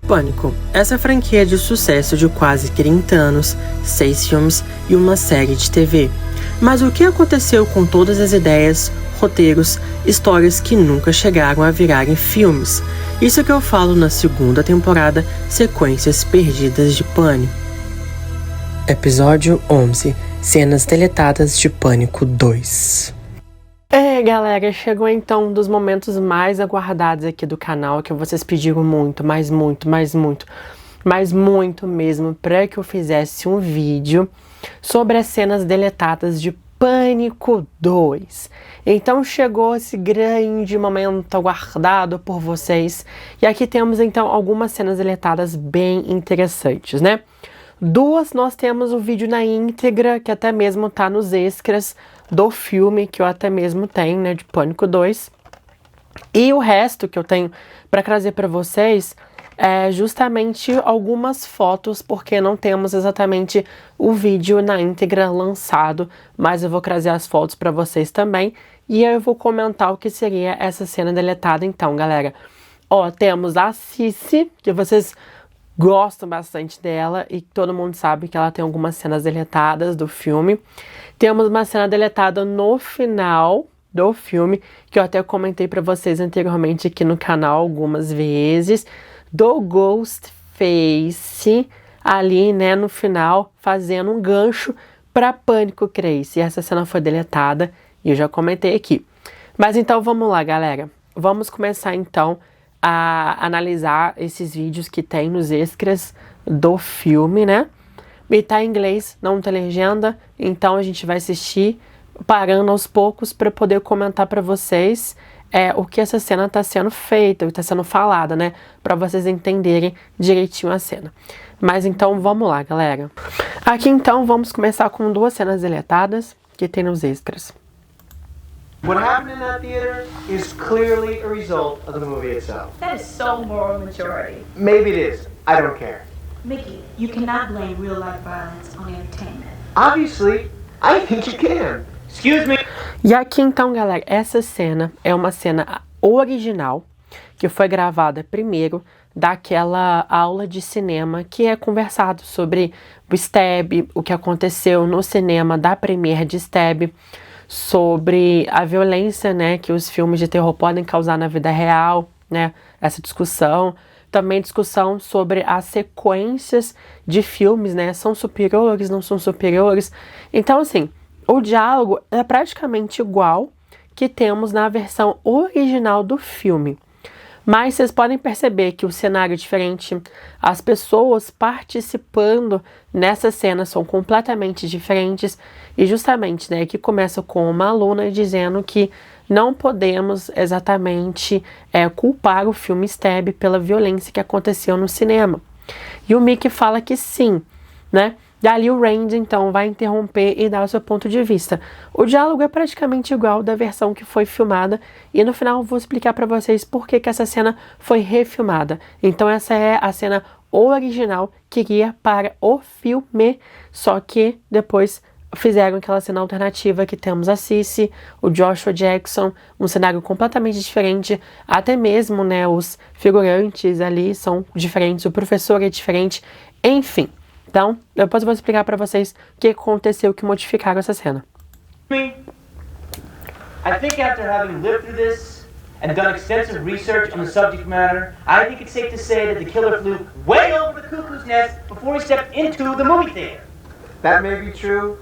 Pânico. Essa franquia de sucesso de quase 30 anos, 6 filmes e uma série de TV. Mas o que aconteceu com todas as ideias, roteiros, histórias que nunca chegaram a virarem filmes? Isso que eu falo na segunda temporada, Sequências Perdidas de Pânico. Episódio 11. Cenas deletadas de Pânico 2. Galera, chegou então um dos momentos mais aguardados aqui do canal, que vocês pediram muito mesmo, para que eu fizesse um vídeo sobre as cenas deletadas de Pânico 2. Então chegou esse grande momento aguardado por vocês, e aqui temos então algumas cenas deletadas bem interessantes, né? Duas, nós temos o vídeo na íntegra, que até mesmo tá nos extras do filme, que eu até mesmo tenho, né, de Pânico 2. E o resto que eu tenho para trazer para vocês é justamente algumas fotos, porque não temos exatamente o vídeo na íntegra lançado, mas eu vou trazer as fotos para vocês também, e eu vou comentar o que seria essa cena deletada então, galera. Ó, temos a Cici, que vocês gostam bastante dela e todo mundo sabe que ela tem algumas cenas deletadas do filme. Temos uma cena deletada no final do filme, que eu até comentei pra vocês anteriormente aqui no canal algumas vezes, do Ghostface ali, né, no final, fazendo um gancho pra Pânico 3. E essa cena foi deletada e eu já comentei aqui. Mas então vamos lá, galera. Vamos começar então a analisar esses vídeos que tem nos extras do filme, né? E tá em inglês, não tem legenda, então a gente vai assistir parando aos poucos para poder comentar para vocês o que essa cena tá sendo feita, o que tá sendo falada, né? Para vocês entenderem direitinho a cena. Mas então vamos lá, galera. Aqui então vamos começar com duas cenas deletadas que tem nos extras. What happened in that theater is clearly a result of the movie itself. That is so moral maturity. Maybe it is. I don't care. Mickey, you cannot blame real-life violence on entertainment. Obviously, I think you can. Excuse me. E aqui então, galera, essa cena é uma cena original que foi gravada primeiro daquela aula de cinema que é conversado sobre o Stab, o que aconteceu no cinema da premiere de Stab, sobre a violência, né, que os filmes de terror podem causar na vida real, né, essa discussão. Também discussão sobre as sequências de filmes, né, são superiores, não são superiores. Então, assim, o diálogo é praticamente igual que temos na versão original do filme. Mas vocês podem perceber que o cenário é diferente, as pessoas participando nessa cena são completamente diferentes, e justamente, né, que começa com uma aluna dizendo que não podemos exatamente culpar o filme Stab pela violência que aconteceu no cinema. E o Mickey fala que sim, né? Dali o Randy, então, vai interromper e dar o seu ponto de vista. O diálogo é praticamente igual da versão que foi filmada, e no final eu vou explicar para vocês por que essa cena foi refilmada. Então essa é a cena original que iria para o filme, só que depois fizeram aquela cena alternativa que temos a Cici, o Joshua Jackson, um cenário completamente diferente, até mesmo, né, os figurantes ali são diferentes, o professor é diferente, enfim. Então, depois eu vou explicar pra vocês o que aconteceu, que modificaram essa cena. I think after having lived through this and done extensive research on the subject matter, I think it's safe to say that the killer flew way over the cuckoo's nest before he stepped into the movie theater. That may be true,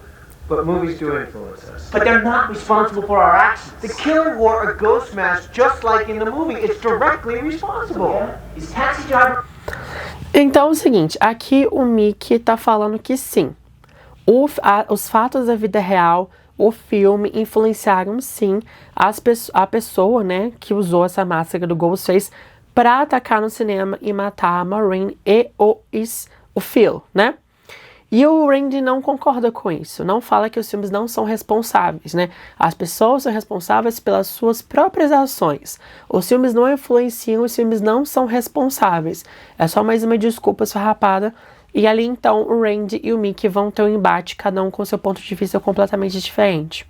but movies do influence us. But they're not responsible for our actions. The killer wore a ghost mask just like in the movie. It's directly responsible. Yeah. His taxi driver... Então é o seguinte, aqui o Mickey tá falando que sim, os fatos da vida real, o filme, influenciaram sim a pessoa, né, que usou essa máscara do Ghostface para atacar no cinema e matar a Maureen e o Phil, né? E o Randy não concorda com isso, não fala que os filmes não são responsáveis, né? As pessoas são responsáveis pelas suas próprias ações. Os filmes não influenciam, os filmes não são responsáveis. É só mais uma desculpa esfarrapada. E ali então o Randy e o Mickey vão ter um embate, cada um com seu ponto de vista completamente diferente.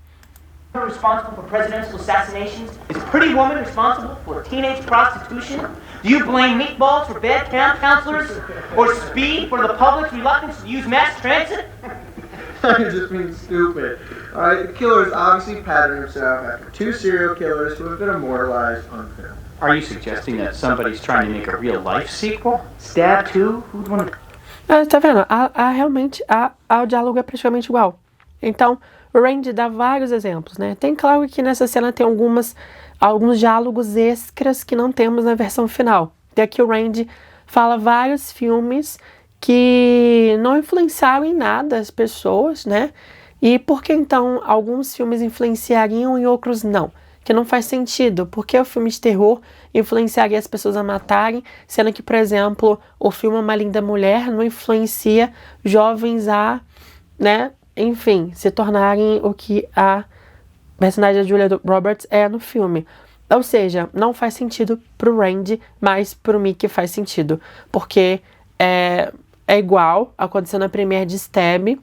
Responsible for presidential assassinations? Is Pretty Woman responsible for teenage prostitution? Do you blame meatballs for bad camp counselors? Or speed for the public's reluctance to use mass transit? I'm just being stupid. Alright, the killer has obviously patterned himself after 2 serial killers who have been immortalized on film. Are you suggesting that somebody's trying to make a real-life sequel? Stab 2? Who'd want to... Tá vendo? Realmente, o diálogo é praticamente igual. Então, o Randy dá vários exemplos, né? Tem claro que nessa cena tem alguns diálogos extras que não temos na versão final. E aqui o Randy fala vários filmes que não influenciaram em nada as pessoas, né? E por que então alguns filmes influenciariam e outros não? Que não faz sentido. Por que o filme de terror influenciaria as pessoas a matarem, sendo que, por exemplo, o filme Uma Linda Mulher não influencia jovens a, né, enfim, se tornarem o que a personagem da Julia Roberts é no filme. Ou seja, não faz sentido pro Randy, mas pro Mickey faz sentido. Porque é igual, aconteceu na premiere de Stab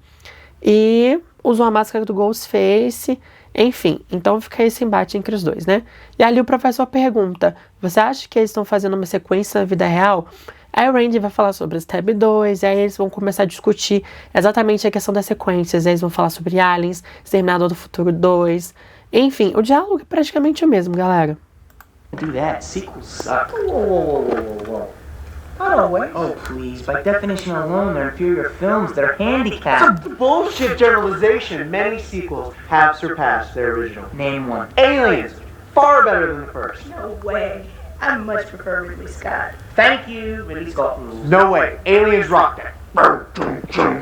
e usou a máscara do Ghostface, enfim. Então fica esse embate entre os dois, né? E ali o professor pergunta, você acha que eles estão fazendo uma sequência na vida real? Aí o Randy vai falar sobre Stab 2, e aí eles vão começar a discutir exatamente a questão das sequências, aí eles vão falar sobre Aliens, Exterminador do Futuro 2, enfim, o diálogo é praticamente o mesmo, galera. Do that. Sequels suck. Whoa. Not always. Oh, please. By definition alone, they're inferior films. They're handicapped. It's a bullshit generalization. Many sequels have surpassed their original. Name one. Aliens, far better than the first. No way. I much prefer Ridley Scott. Thank you, Ridley Scott rules. No way. Aliens rocked it.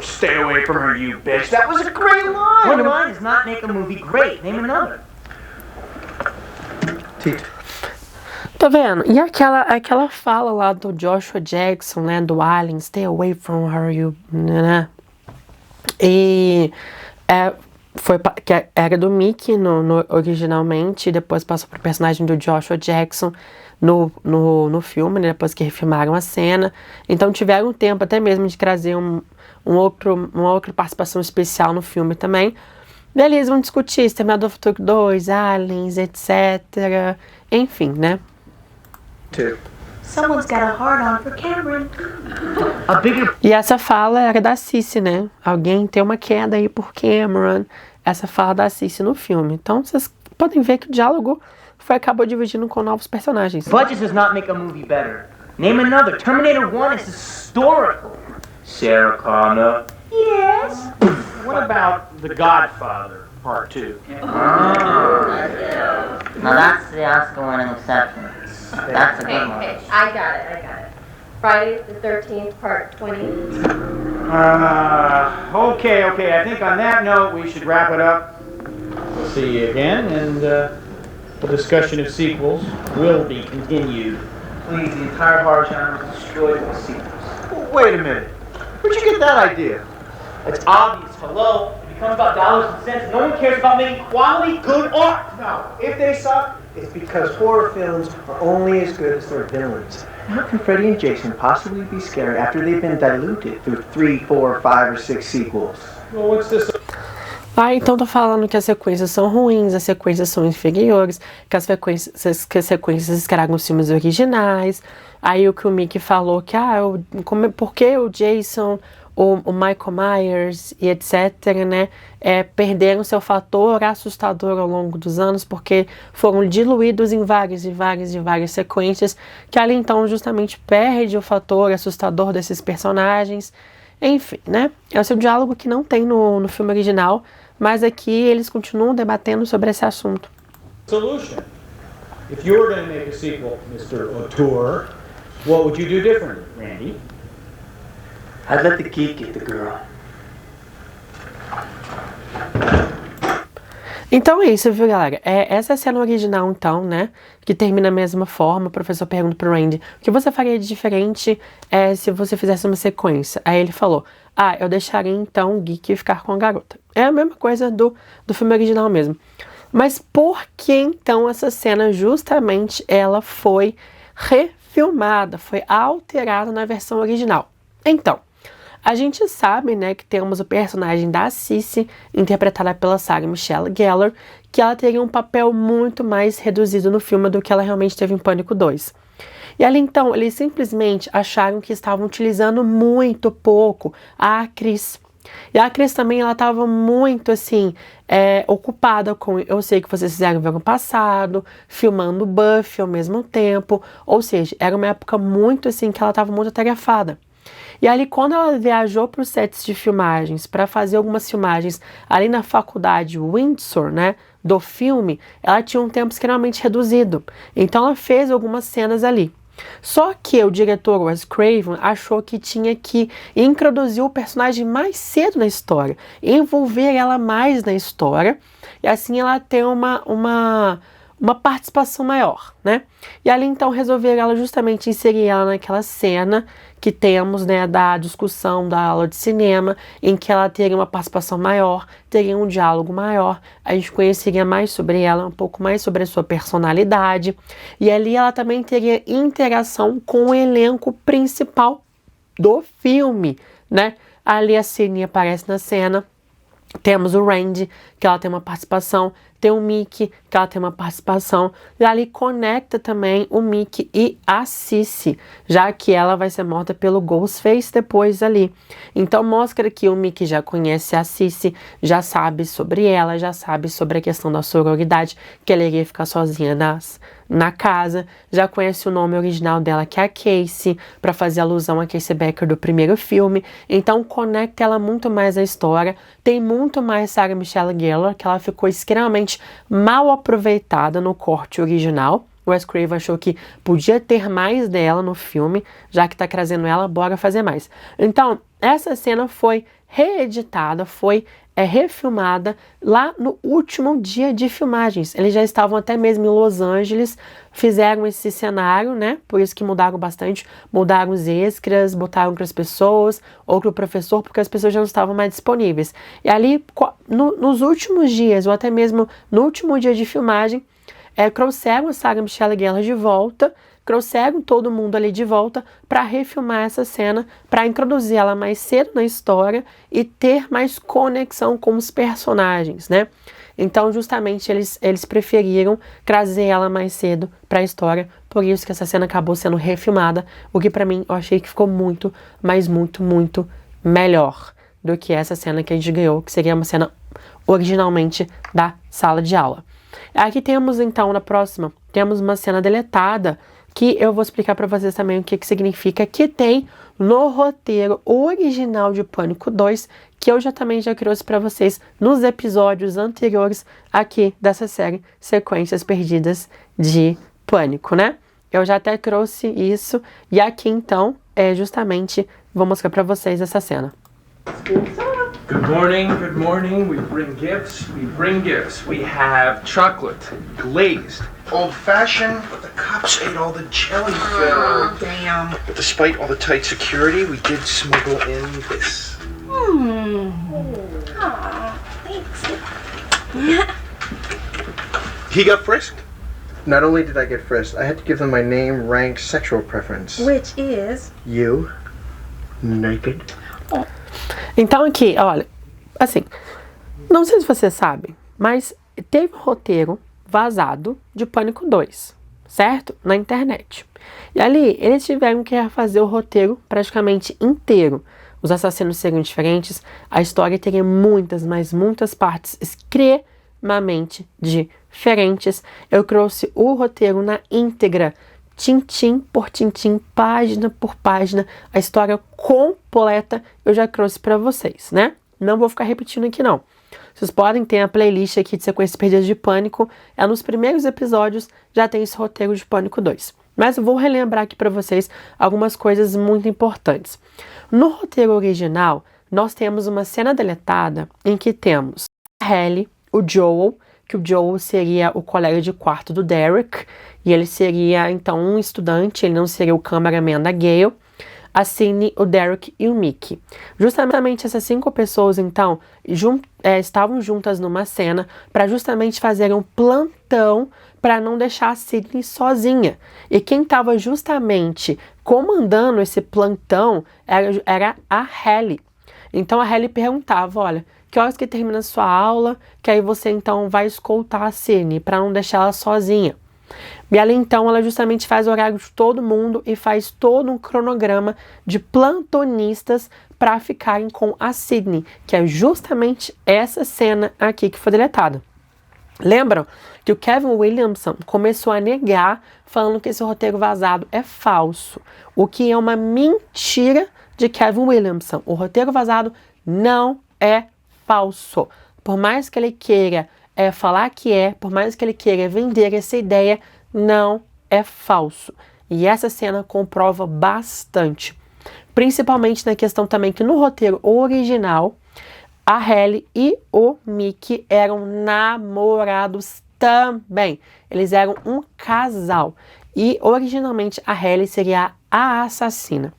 Stay away from her, you bitch. That was a great line. One line does not make a movie great. Name another. Tito. Tá vendo? E aquela fala lá do Joshua Jackson, né, do Alien, stay away from her, you... né? E que era do Mickey originalmente, e depois passou pro personagem do Joshua Jackson no filme, né, depois que refilmaram a cena. Então tiveram tempo até mesmo de trazer uma outra participação especial no filme também. Daí eles vão discutir Exterminador do Futuro 2, Aliens, etc. Enfim, né? Someone's got a hard-on for Cameron. A bigger... E essa fala era da Cici, né? Alguém tem uma queda aí por Cameron. Essa fala da Cici no filme. Então vocês podem ver que o diálogo acabou dividindo com novos personagens. Budget does not make a movie better. Name another. Terminator 1 is historical. Sarah Connor. Yes. What about The Godfather, Part 2? Now that's the Oscar-winning exception. That's a good one. Hey, I got it. Friday the 13th, part 20. Okay. I think on that note, we should wrap it up. We'll see you again, and the discussion of sequels will be continued. Please, the entire horror genre was destroyed with sequels. Wait a minute. Where'd you get that idea? It's obvious. Hello? It becomes about dollars and cents. No one cares about making quality, good art. No, if they suck, it's because horror films are only as good as their villains. How can Freddy and Jason possibly be scary after they've been diluted through 3, 4, 5, or 6 sequels? Well, what's this? Então tô falando que as sequências são ruins, as sequências são inferiores, que as sequências estragam os filmes originais. Aí o que o Mickey falou que, por que o Jason, o Michael Myers e etc, né, perderam seu fator assustador ao longo dos anos, porque foram diluídos em várias sequências, que ali então justamente perde o fator assustador desses personagens. Enfim, né, esse é um diálogo que não tem no filme original, mas aqui eles continuam debatendo sobre esse assunto. Solution. If you were going to make a sequel, Mr. Auteur, what would you do differently, Randy? I'd let the geek get the girl. Então é isso, viu, galera? Essa é a cena original, então, né? Que termina da mesma forma. O professor pergunta pro Randy, o que você faria de diferente se você fizesse uma sequência? Aí ele falou, eu deixaria, então, o Geek ficar com a garota. É a mesma coisa do filme original mesmo. Mas por que, então, essa cena, justamente, ela foi refilmada, foi alterada na versão original? Então, a gente sabe, né, que temos o personagem da Cici, interpretada pela Sarah Michelle Gellar, que ela teria um papel muito mais reduzido no filme do que ela realmente teve em Pânico 2. E ali então, eles simplesmente acharam que estavam utilizando muito pouco a Cris. E a Cris também, ela estava muito, assim, ocupada com... Eu sei que vocês fizeram no ano passado, filmando Buffy ao mesmo tempo. Ou seja, era uma época muito, assim, que ela estava muito atarefada. E ali, quando ela viajou para os sets de filmagens, para fazer algumas filmagens ali na faculdade Windsor, né, do filme, ela tinha um tempo extremamente reduzido. Então, ela fez algumas cenas ali. Só que o diretor Wes Craven achou que tinha que introduzir o personagem mais cedo na história, envolver ela mais na história, e assim ela ter uma participação maior, né? E ali então resolveram ela justamente inserir ela naquela cena que temos, né, da discussão da aula de cinema, em que ela teria uma participação maior, teria um diálogo maior, a gente conheceria mais sobre ela, um pouco mais sobre a sua personalidade, e ali ela também teria interação com o elenco principal do filme, né? Ali a Sidney aparece na cena, temos o Randy, que ela tem uma participação, tem o Mickey, que ela tem uma participação, e ali conecta também o Mickey e a Cissy, já que ela vai ser morta pelo Ghostface depois ali. Então mostra que o Mickey já conhece a Cissy, já sabe sobre ela, já sabe sobre a questão da sororidade, que ela iria ficar sozinha na casa, já conhece o nome original dela, que é a Casey, para fazer alusão a Casey Becker do primeiro filme. Então conecta ela muito mais à história. Tem muito mais Sarah Michelle Gellar, que ela ficou extremamente mal aproveitada no corte original. O Wes Craven achou que podia ter mais dela no filme, já que tá trazendo ela, bora fazer mais. Então, essa cena foi reeditada, foi refilmada lá no último dia de filmagens. Eles já estavam até mesmo em Los Angeles, fizeram esse cenário, né? Por isso que mudaram bastante, mudaram os extras, botaram outras pessoas, outro professor, porque as pessoas já não estavam mais disponíveis. E ali, nos últimos dias, ou até mesmo no último dia de filmagem, trouxeram a Sarah Michelle Gellar de volta, trouxeram todo mundo ali de volta para refilmar essa cena, para introduzir ela mais cedo na história e ter mais conexão com os personagens, né? Então, justamente, eles preferiram trazer ela mais cedo para a história, por isso que essa cena acabou sendo refilmada, o que para mim eu achei que ficou muito, mas muito, muito melhor do que essa cena que a gente ganhou, que seria uma cena originalmente da sala de aula. Aqui temos, então, na próxima, temos uma cena deletada, que eu vou explicar para vocês também o que significa, que tem no roteiro original de Pânico 2, que eu já trouxe para vocês nos episódios anteriores aqui dessa série Sequências Perdidas de Pânico, né? Eu já até trouxe isso, e aqui então, justamente, vou mostrar para vocês essa cena. Good morning, we bring gifts, We have chocolate, glazed, old-fashioned, but the cops ate all the jelly filled. Oh, damn. But despite all the tight security, we did smuggle in this. Thanks. He got frisked? Not only did I get frisked, I had to give them my name, rank, sexual preference. Which is? You. Naked. Então aqui, olha, assim, não sei se vocês sabem, mas teve um roteiro vazado de Pânico 2, certo? Na internet. E ali, eles tiveram que refazer o roteiro praticamente inteiro. Os assassinos seriam diferentes, a história teria muitas, mas muitas partes extremamente diferentes. Eu trouxe o roteiro na íntegra, tintim por tintim, página por página, a história completa eu já trouxe para vocês, né? Não vou ficar repetindo aqui não. Vocês podem ter a playlist aqui de Sequências Perdidas de Pânico, nos primeiros episódios já tem esse roteiro de Pânico 2. Mas eu vou relembrar aqui para vocês algumas coisas muito importantes. No roteiro original, nós temos uma cena deletada em que temos a Hallie, o Joel, que o Joel seria o colega de quarto do Derek, e ele seria, então, um estudante, ele não seria o cameraman da Gale, a Sidney, o Derek e o Mickey. Justamente essas 5 pessoas, então, estavam juntas numa cena para justamente fazer um plantão para não deixar a Sidney sozinha. E quem estava justamente comandando esse plantão era a Hallie. Então a Hallie perguntava, olha, que horas que termina a sua aula, que aí você então vai escoltar a Sidney para não deixar ela sozinha. E ali então ela justamente faz o horário de todo mundo e faz todo um cronograma de plantonistas para ficarem com a Sidney, que é justamente essa cena aqui que foi deletada. Lembram que o Kevin Williamson começou a negar, falando que esse roteiro vazado é falso, o que é uma mentira de Kevin Williamson. O roteiro vazado não é falso. Por mais que ele queira falar que é, por mais que ele queira vender essa ideia, não é falso. E essa cena comprova bastante. Principalmente na questão também que no roteiro original, a Halle e o Mickey eram namorados também. Eles eram um casal. E originalmente a Halle seria a assassina.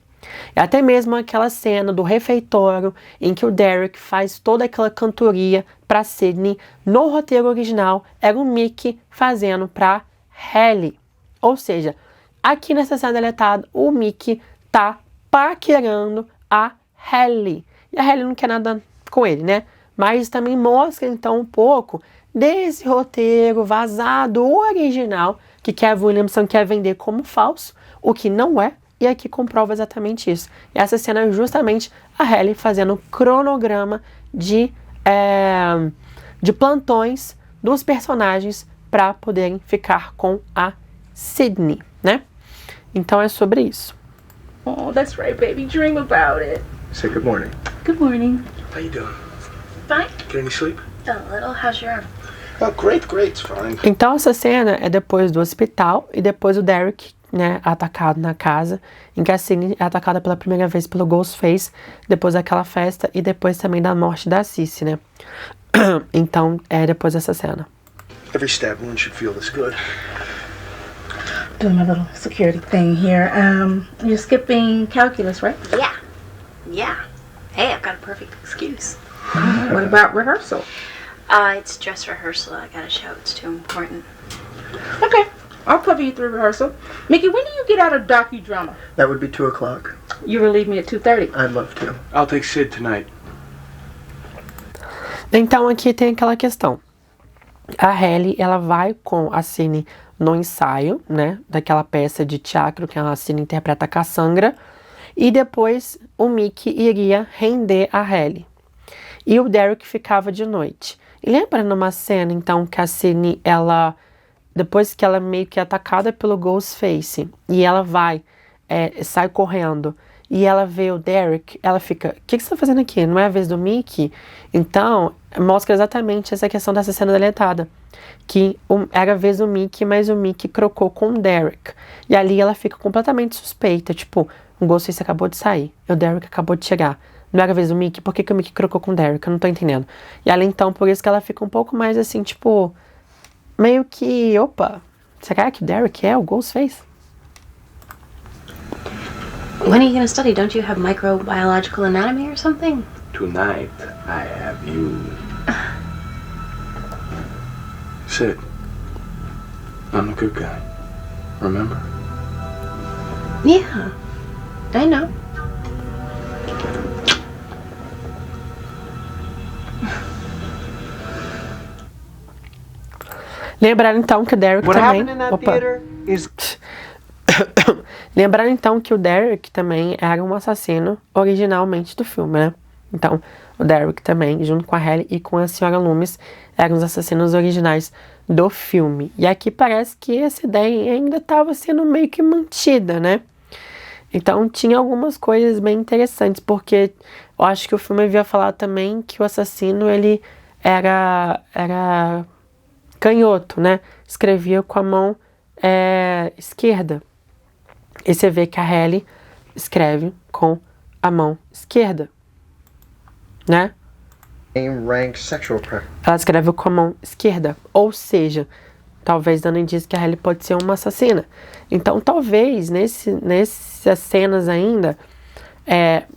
E até mesmo aquela cena do refeitório em que o Derek faz toda aquela cantoria para Sidney, no roteiro original era o Mickey fazendo para Halle. Ou seja, aqui nessa cena deletada, o Mickey tá paquerando a Halle. E a Halle não quer nada com ele, né? Mas também mostra então um pouco desse roteiro vazado original que Kevin Williamson quer vender como falso, o que não é. E aqui comprova exatamente isso. E essa cena é justamente a Halle fazendo cronograma de plantões dos personagens para poderem ficar com a Sidney, né? Então é sobre isso. Oh, that's right, baby. Dream about it. Say good morning. Good morning. How you doing? Fine. Get any sleep? A little. How's your arm? Oh, great, great. It's fine. Então essa cena é depois do hospital e depois o Derek, né, atacado na casa, em que a Sidney é atacada pela primeira vez pelo Ghostface, depois daquela festa e depois também da morte da Cissy, né? Então é depois dessa cena. Every stab wound should feel this good. Doing my little security thing here. You're skipping calculus, right? Yeah. Yeah. Hey, I've got a perfect excuse. What about rehearsal? It's dress rehearsal. I gotta show. It's too important. Okay, I'll cover you through rehearsal. Mickey, when do you get out of docudrama? That would be 2 o'clock. You relieve me at 2:30. I'd love to. I'll take Sid tonight. Então aqui tem aquela questão. A Halle, ela vai com a Sidney no ensaio, né, daquela peça de teatro que a Sidney interpreta a Cassandra, e depois o Mickey iria render a Halle. E o Derek ficava de noite. E lembra numa cena, então, que a Sidney, ela, depois que ela meio que é atacada pelo Ghostface, e ela sai correndo, e ela vê o Derek, ela fica, o que você tá fazendo aqui? Não é a vez do Mickey? Então, mostra exatamente essa questão dessa cena deletada. Que era a vez do Mickey, mas o Mickey crocou com o Derek. E ali ela fica completamente suspeita, tipo, o Ghostface acabou de sair, o Derek acabou de chegar. Não era a vez do Mickey, por que o Mickey crocou com o Derek? Eu não tô entendendo. E ali então, por isso que ela fica um pouco mais assim, tipo, meio que, opa, será que o Derek é o Ghostface? When are you gonna study? Don't you have microbiological anatomy or something? Tonight, I have you. Sid, I'm a good guy. Remember? Yeah, I know. Lembrando então que o Derek What também. happened in that Opa. theater is Lembrando então que o Derek também era um assassino originalmente do filme, né? Então, o Derek também, junto com a Halle e com a Senhora Loomis, eram os assassinos originais do filme. E aqui parece que essa ideia ainda estava sendo meio que mantida, né? Então, tinha algumas coisas bem interessantes, porque eu acho que o filme havia falado também que o assassino, ele era canhoto, né? Escrevia com a mão esquerda. E você vê que a Halle escreve com a mão esquerda, né? rank sexual preference. Ela escreve com a mão esquerda. Ou seja, talvez dando indício que a Halle pode ser uma assassina. Então, talvez, nessas cenas ainda,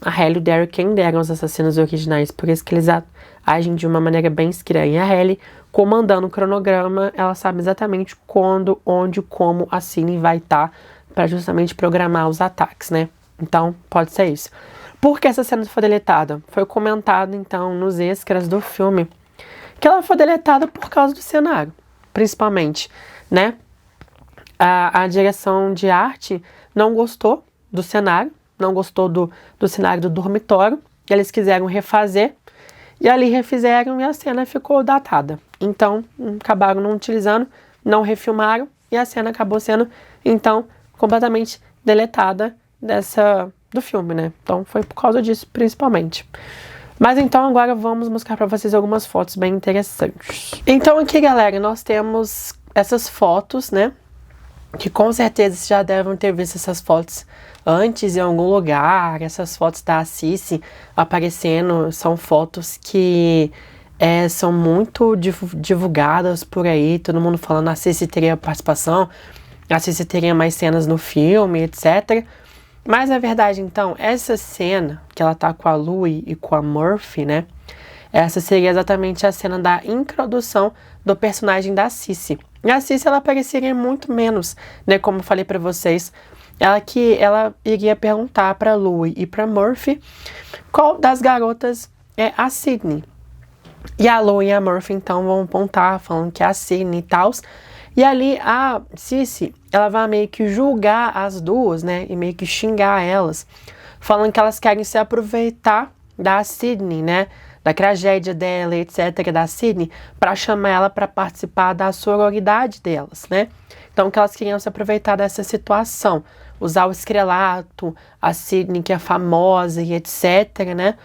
a Halle e o Derek ainda eram os assassinos originais. Por isso que eles agem de uma maneira bem estranha. A Halle, comandando o cronograma, ela sabe exatamente quando, onde, como a Sidney vai estar para justamente programar os ataques, né? Então, pode ser isso. Por que essa cena foi deletada? Foi comentado, então, nos extras do filme, que ela foi deletada por causa do cenário, principalmente, né? A direção de arte não gostou do cenário, não gostou do cenário do dormitório. Eles quiseram refazer e ali refizeram e a cena ficou datada. Então, acabaram não utilizando, não refilmaram e a cena acabou sendo, então, completamente deletada do filme, né? Então, foi por causa disso, principalmente. Mas então, agora vamos mostrar para vocês algumas fotos bem interessantes. Então, aqui, galera, nós temos essas fotos, né? Que com certeza vocês já devem ter visto essas fotos antes em algum lugar. Essas fotos da Cici aparecendo são fotos que são muito divulgadas por aí. Todo mundo falando a Cici teria participação, a Cici teria mais cenas no filme, etc. Mas na verdade, então, essa cena que ela tá com a Louie e com a Murphy, né? Essa seria exatamente a cena da introdução do personagem da Cici. E a Cici, ela apareceria muito menos, né? Como eu falei pra vocês, ela iria perguntar pra Louie e pra Murphy qual das garotas é a Sydney. E a Louie e a Murphy, então, vão apontar, falando que é a Sydney e tal. E ali, a Cici, ela vai meio que julgar as duas, né? E meio que xingar elas, falando que elas querem se aproveitar da Sydney, né? Da tragédia dela, etc., da Sydney, para chamar ela para participar da sororidade delas, né? Então, que elas queriam se aproveitar dessa situação, usar o estrelato, a Sydney, que é famosa e etc., né?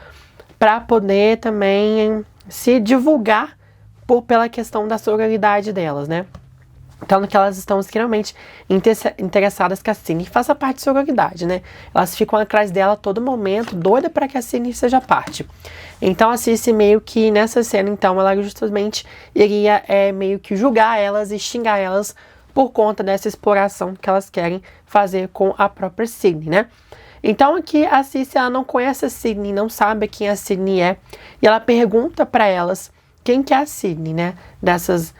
Para poder também se divulgar pela questão da sororidade delas, né? Então, que elas estão extremamente interessadas que a Sydney faça parte de sororidade, né? Elas ficam atrás dela a todo momento, doida para que a Sydney seja parte. Então, a Cici meio que nessa cena, então, ela justamente iria meio que julgar elas e xingar elas por conta dessa exploração que elas querem fazer com a própria Sydney, né? Então, aqui a Cici, ela não conhece a Sydney, não sabe quem a Sydney é, e ela pergunta para elas quem que é a Sydney, né? Dessas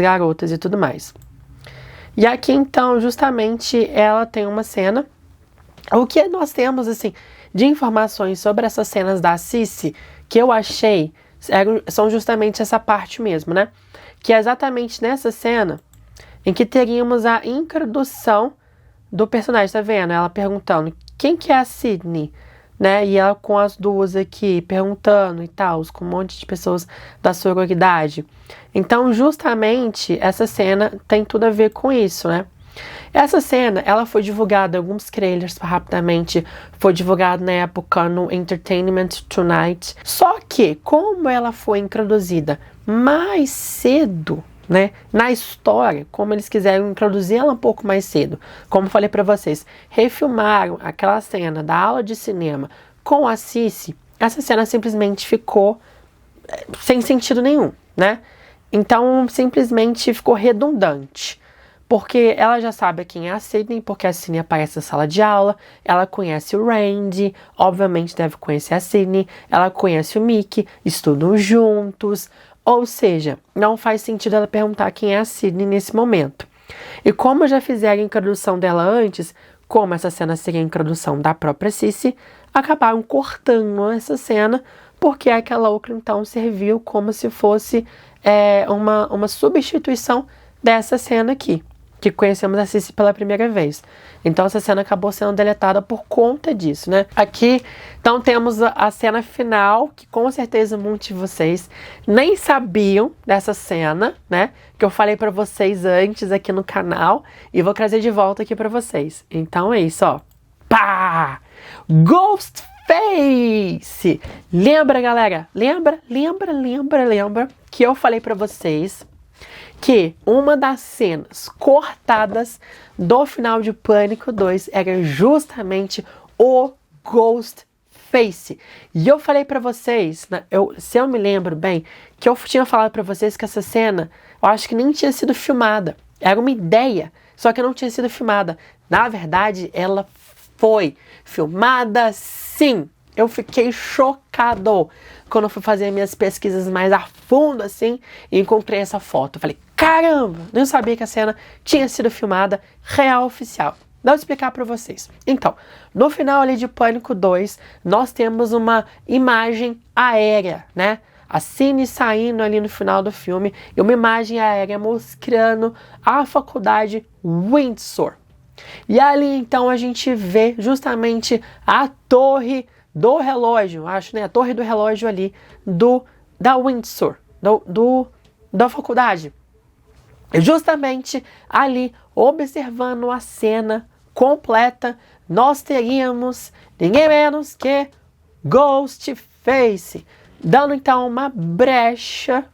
garotas e tudo mais. E aqui, então, justamente, ela tem uma cena. O que nós temos, assim, de informações sobre essas cenas da Cici, que eu achei, são justamente essa parte mesmo, né? Que é exatamente nessa cena em que teríamos a introdução do personagem, tá vendo? Ela perguntando quem que é a Sydney, né? E ela com as duas aqui perguntando e tal, com um monte de pessoas da sororidade. Então, justamente, essa cena tem tudo a ver com isso, né? Essa cena, ela foi divulgada em alguns trailers rapidamente, foi divulgada na época no Entertainment Tonight. Só que, como ela foi introduzida mais cedo, né, na história, como eles quiseram introduzir ela um pouco mais cedo, como falei pra vocês, refilmaram aquela cena da aula de cinema com a Cici, essa cena simplesmente ficou sem sentido nenhum, né? Então, simplesmente ficou redundante. Porque ela já sabe quem é a Sydney, porque a Sydney aparece na sala de aula, ela conhece o Randy, obviamente deve conhecer a Sydney, ela conhece o Mickey, estudam juntos, ou seja, não faz sentido ela perguntar quem é a Sydney nesse momento. E como já fizeram a introdução dela antes, como essa cena seria a introdução da própria Cici, acabaram cortando essa cena, porque aquela outra então serviu como se fosse uma substituição dessa cena aqui, que conhecemos a Cici pela primeira vez. Então essa cena acabou sendo deletada por conta disso, né? Aqui, então, temos a cena final, que com certeza muitos de vocês nem sabiam dessa cena, né? Que eu falei pra vocês antes aqui no canal, e vou trazer de volta aqui pra vocês. Então é isso, ó. Pá! Ghostface! Lembra, galera? Lembra que eu falei pra vocês que uma das cenas cortadas do final de Pânico 2 era justamente o Ghostface. E eu falei pra vocês, se eu me lembro bem, que eu tinha falado pra vocês que essa cena, eu acho que nem tinha sido filmada. Era uma ideia, só que não tinha sido filmada. Na verdade, ela foi filmada sim. Eu fiquei chocado quando eu fui fazer minhas pesquisas mais a fundo, assim, e encontrei essa foto. Eu falei, caramba, não sabia que a cena tinha sido filmada real oficial. Vou explicar para vocês. Então, no final ali de Pânico 2, nós temos uma imagem aérea, né? a Sidney saindo ali no final do filme e uma imagem aérea mostrando a faculdade Windsor. E ali então a gente vê justamente a torre do relógio, acho, né? A torre do relógio ali da Windsor, da faculdade. Justamente ali, observando a cena completa, nós teríamos ninguém menos que Ghostface, dando então uma brecha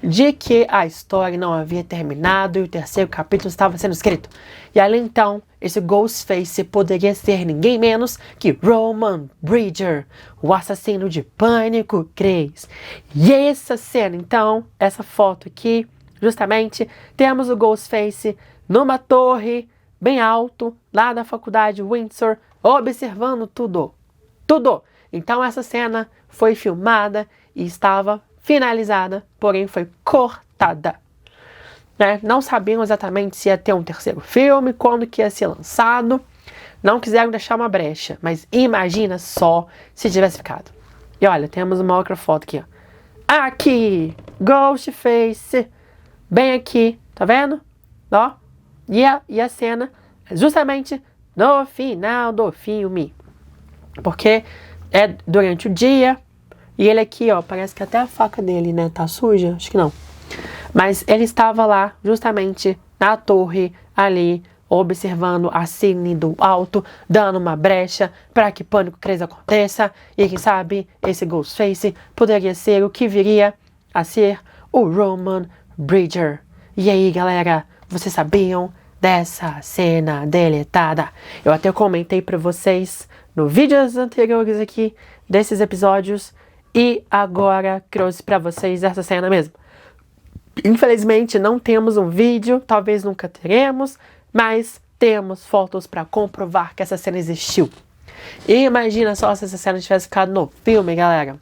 de que a história não havia terminado e o terceiro capítulo estava sendo escrito. E ali então, esse Ghostface poderia ser ninguém menos que Roman Bridger, o assassino de Pânico 3. E essa cena então, essa foto aqui, justamente, temos o Ghostface numa torre bem alto, lá da faculdade Windsor, observando tudo. Então essa cena foi filmada e estava finalizada, porém foi cortada. Né? Não sabiam exatamente se ia ter um terceiro filme, quando que ia ser lançado. Não quiseram deixar uma brecha, mas imagina só se tivesse ficado. E olha, temos uma outra foto aqui. Ó. Aqui, Ghostface, bem aqui, tá vendo? Ó, e a cena justamente no final do filme. Porque é durante o dia. E ele aqui, ó, parece que até a faca dele, né, tá suja? Acho que não. Mas ele estava lá, justamente, na torre, ali, observando a Sidney do alto, dando uma brecha para que Pânico 3 aconteça. E quem sabe, esse Ghostface poderia ser o que viria a ser o Roman Bridger. E aí, galera, vocês sabiam dessa cena deletada? Eu até comentei para vocês no vídeos anteriores aqui, desses episódios, e agora trouxe para vocês essa cena mesmo. Infelizmente não temos um vídeo, talvez nunca teremos, mas temos fotos para comprovar que essa cena existiu. E imagina só se essa cena tivesse ficado no filme, galera.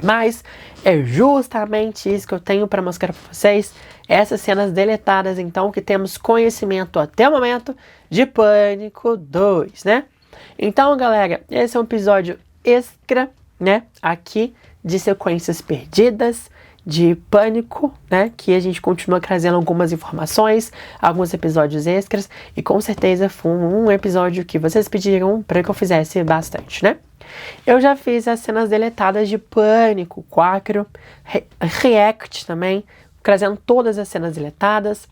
Mas é justamente isso que eu tenho para mostrar para vocês, essas cenas deletadas, então, que temos conhecimento até o momento de Pânico 2, né? Então, galera, esse é um episódio extra, né, aqui de sequências perdidas, de Pânico, né, que a gente continua trazendo algumas informações, alguns episódios extras, e com certeza foi um episódio que vocês pediram para que eu fizesse bastante, né? Eu já fiz as cenas deletadas de Pânico 4, React também, trazendo todas as cenas deletadas.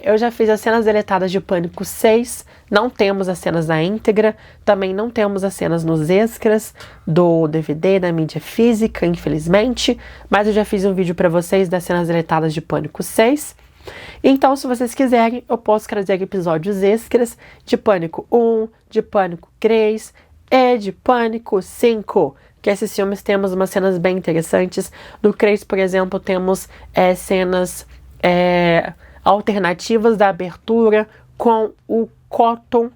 Eu já fiz as cenas deletadas de Pânico 6, não temos as cenas na íntegra, também não temos as cenas nos extras do DVD, da mídia física, infelizmente, mas eu já fiz um vídeo para vocês das cenas deletadas de Pânico 6. Então, se vocês quiserem, eu posso trazer episódios extras de Pânico 1, de Pânico 3 e de Pânico 5, que esses filmes temos umas cenas bem interessantes. No 3, por exemplo, temos cenas alternativas da abertura com o Cotton,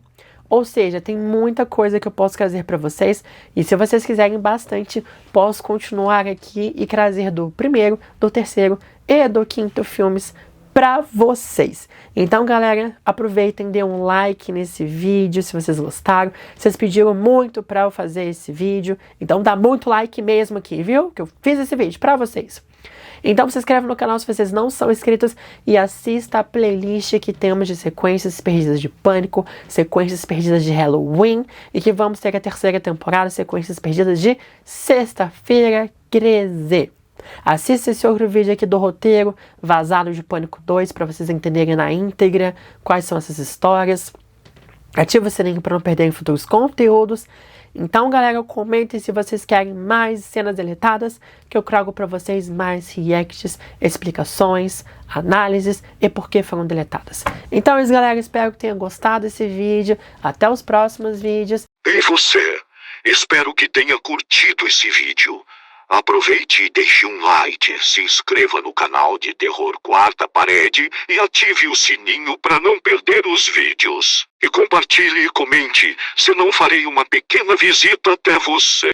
ou seja, tem muita coisa que eu posso trazer para vocês, e se vocês quiserem bastante, posso continuar aqui e trazer do primeiro, do terceiro e do quinto filmes para vocês. Então, galera, aproveitem, dê um like nesse vídeo se vocês gostaram. Vocês pediram muito para eu fazer esse vídeo, então dá muito like mesmo aqui, viu? Que eu fiz esse vídeo para vocês. Então se inscreve no canal se vocês não são inscritos e assista a playlist que temos de sequências perdidas de Pânico, sequências perdidas de Halloween, e que vamos ter a terceira temporada, sequências perdidas de Sexta-feira 13. Assista esse outro vídeo aqui do roteiro vazado de Pânico 2 para vocês entenderem na íntegra quais são essas histórias. Ative o sininho para não perderem futuros conteúdos. Então, galera, comentem se vocês querem mais cenas deletadas, que eu trago para vocês mais reacts, explicações, análises e por que foram deletadas. Então é isso, galera, espero que tenham gostado desse vídeo. Até os próximos vídeos. E você? Espero que tenha curtido esse vídeo. Aproveite e deixe um like, se inscreva no canal de Terror Quarta Parede e ative o sininho para não perder os vídeos. E compartilhe e comente, senão farei uma pequena visita até você.